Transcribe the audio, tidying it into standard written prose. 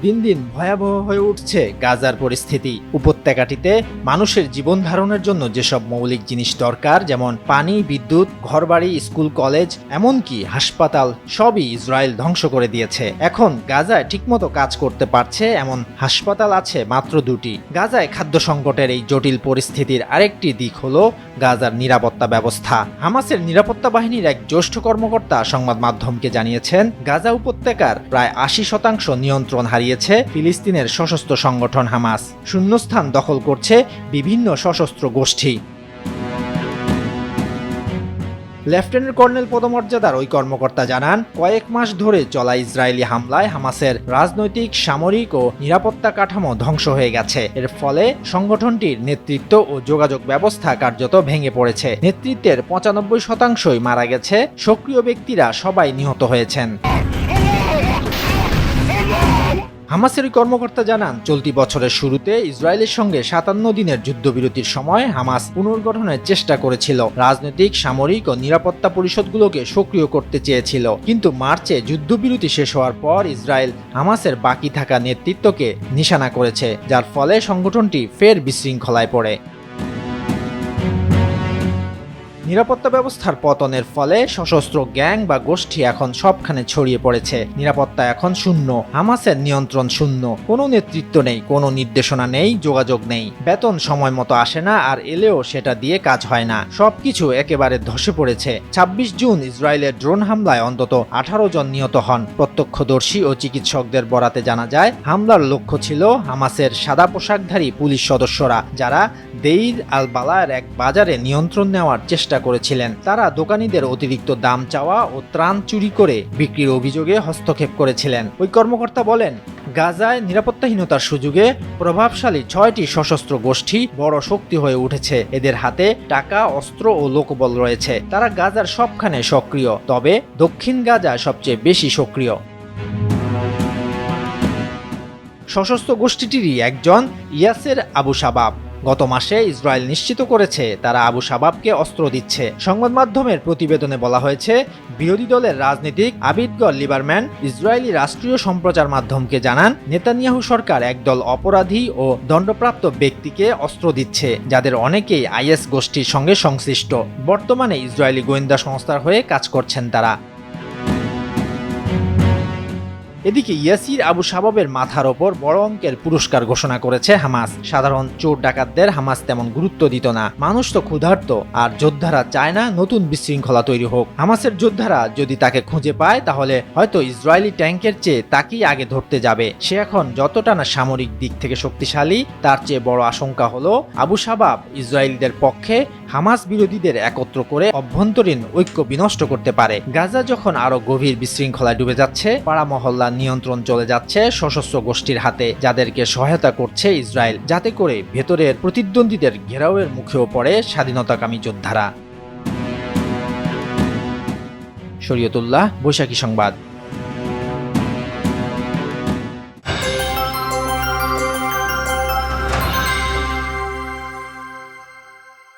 দিন দিন ভয়াবহ হয়ে উঠছে গাজার পরিস্থিতি। উপত্যকাটিতে মানুষের জীবন ধারণের জন্য যেসব মৌলিক জিনিস দরকার, যেমন পানি, বিদ্যুৎ, ঘরবাড়ি, স্কুল, কলেজ, এমনকি হাসপাতাল, সবই ইসরায়েল ধ্বংস করে দিয়েছে। এখন গাজায় ঠিকমতো কাজ করতে পারছে এমন হাসপাতাল আছে মাত্র 2টি। গাজায় খাদ্য সংকটের এই জটিল পরিস্থিতির আরেকটি দিক হলো গাজার নিরাপত্তা ব্যবস্থা। হামাসের নিরাপত্তা বাহিনীর এক জ্যেষ্ঠ কর্মকর্তা সংবাদ মাধ্যমকে জানিয়েছেন, গাজা উপত্যকার প্রায় 80% নিয়ন্ত্রণ হারিয়েছে ফিলিস্তিনের সশস্ত্র সংগঠন হামাস। শূন্যস্থান দখল করছে বিভিন্ন সশস্ত্র গোষ্ঠী। লেফটেন্যান্ট কর্নেল পদমর্যাদার ওই কর্মকর্তা জানান, কয়েক মাস ধরে চলা ইসরায়েলি হামলায় হামাসের রাজনৈতিক, সামরিক ও নিরাপত্তা কাঠামো ধ্বংস হয়ে গেছে। এর ফলে সংগঠনটির নেতৃত্ব ও যোগাযোগ ব্যবস্থা কার্যত ভেঙে পড়েছে। নেতৃত্বের 95%ই মারা গেছে, সক্রিয় ব্যক্তিরা সবাই নিহত হয়েছেন। হামাসের ওই কর্মকর্তা জানান, চলতি বছরের শুরুতে ইসরায়েলের সঙ্গে 57 দিনের যুদ্ধবিরতির সময় হামাস পুনর্গঠনের চেষ্টা করেছিল। রাজনৈতিক, সামরিক ও নিরাপত্তা পরিষদগুলোকে সক্রিয় করতে চেয়েছিল। কিন্তু মার্চে যুদ্ধবিরতি শেষ হওয়ার পর ইসরায়েল হামাসের বাকি থাকা নেতৃত্বকে নিশানা করেছে, যার ফলে সংগঠনটি ফের বিশৃঙ্খলায় পড়ে। নিরাপত্তা ব্যবস্থার পতনের ফলে সশস্ত্র গ্যাং বা গোষ্ঠী এখন সবখানে ছড়িয়ে পড়েছে। নিরাপত্তা এখন শূন্য, হামাসের নিয়ন্ত্রণ শূন্য, কোনো নেতৃত্ব নেই, কোনো নির্দেশনা নেই, যোগাযোগ নেই। বেতন সময় মতো আসে না, আর এলেও সেটা দিয়ে কাজ হয় না। সবকিছু একেবারে ধসে পড়েছে। 26 জুন ইসরায়েলের ড্রোন হামলায় অন্তত 18 জন নিহত হন। প্রত্যক্ষদর্শী ও চিকিৎসকদের বরাতে জানা যায়, হামলার লক্ষ্য ছিল হামাসের সাদা পোশাকধারী পুলিশ সদস্যরা, যারা দেইর আল বালার এক বাজারে নিয়ন্ত্রণ নেওয়ার চেষ্টা করেছিলেন। তারা দোকানীদের অতিরিক্ত দাম চাওয়া ও ত্রাণ চুরি করে বিক্রির অভিযোগে হস্তক্ষেপ করেছিলেন। ওই কর্মকর্তা বলেন, গাজায় নিরাপত্তাহীনতার সুযোগে প্রভাবশালী 6টি সশস্ত্র গোষ্ঠী বড় শক্তি হয়ে উঠেছে। এদের হাতে টাকা, অস্ত্র ও লোকবল রয়েছে। তারা গাজার সবখানে সক্রিয়, তবে দক্ষিণ গাজায় সবচেয়ে বেশি সক্রিয়। সশস্ত্র গোষ্ঠীটিরই একজন ইয়াসের আবু শাবাব। গত মাসে ইসরায়েল নিশ্চিত করেছে তারা আবু শাবাবকে অস্ত্র দিচ্ছে। সংবাদ মাধ্যমের প্রতিবেদনে বলা হয়েছে, বিরোধী দলের রাজনীতিক আবিদগর লিবারম্যান ইসরায়েলি রাষ্ট্রীয় সম্প্রচার মাধ্যমকে জানান, নেতানিয়াহু সরকার একদল অপরাধী ও দণ্ডপ্রাপ্ত ব্যক্তিকে অস্ত্র দিচ্ছে, যাদের অনেকেই আইএস গোষ্ঠীর সঙ্গে সংশ্লিষ্ট। বর্তমানে ইসরায়েলি গোয়েন্দা সংস্থার হয়ে কাজ করছেন তারা। এদিকে ইয়াসির আবু শাবাবের মাথার ওপর বড় অঙ্কের পুরস্কার ঘোষণা করেছে হামাস। সাধারণ চোর ডাকাতদের হামাস তেমন গুরুত্ব দিত না। মানুষ তো ক্ষুধার্ত, আর যোদ্ধারা চায় না নতুন বিশৃঙ্খলা তৈরি হোক। হামাসের যোদ্ধারা যদি তাকে খুঁজে পায়, তাহলে হয়তো ইসরায়েলি ট্যাঙ্কের চেয়ে তাকেই আগে ধরতে যাবে। সে এখন যতটা না সামরিক দিক থেকে শক্তিশালী, তার চেয়ে বড় আশঙ্কা হলো আবু শাবাব ইসরায়েলিদের পক্ষে হামাস বিরোধীদের একত্র করে অভ্যন্তরীণ ঐক্য বিনষ্ট করতে পারে। গাজা যখন আরো গভীর বিশৃঙ্খলায় ডুবে যাচ্ছে, পাড়া মহল্লার নিয়ন্ত্রণ চলে যাচ্ছে সশস্ত্র গোষ্ঠীর হাতে, যাদেরকে সহায়তা করছে ইসরায়েল, যাতে করে ভেতরের প্রতিদ্বন্দ্বীদের ঘেরাওয়ের মুখেও পড়ে স্বাধীনতাকামী যোদ্ধারা। শরীয়তুল্লাহ, বৈশাখী সংবাদ।